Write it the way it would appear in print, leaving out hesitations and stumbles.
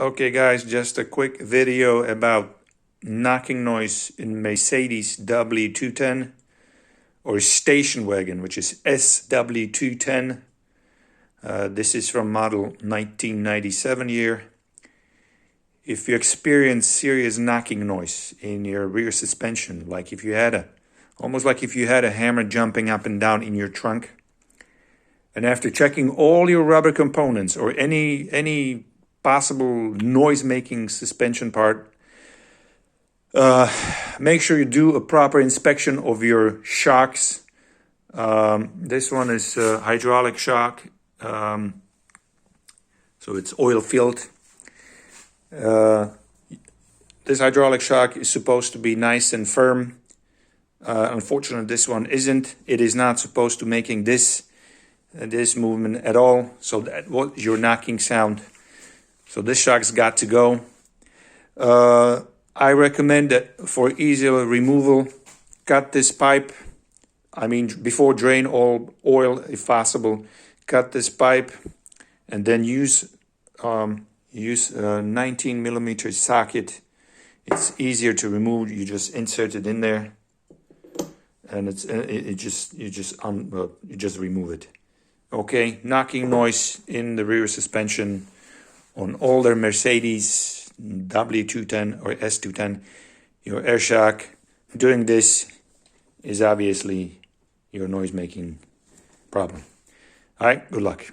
Okay guys, just a quick video about knocking noise in Mercedes W210 or station wagon, which is SW210. This is from model 1997 year. If you experience serious knocking noise in your rear suspension, like if you had almost like if you had a hammer jumping up and down in your trunk, and after checking all your rubber components or any possible noise-making suspension part, make sure you do a proper inspection of your shocks. This one is hydraulic shock, so it's oil-filled. This hydraulic shock is supposed to be nice and firm. Unfortunately, this one isn't. It is not supposed to making this movement at all. So that what your knocking sound. So this shock's got to go. I recommend that for easier removal, cut this pipe. I mean, before drain all oil if possible. Cut this pipe, and then use a 19mm socket. It's easier to remove. You just insert it in there, and you just remove it. Okay, knocking noise in the rear suspension on older Mercedes W210 or S210, your air shock. Doing this is obviously your noise making problem. All right, good luck.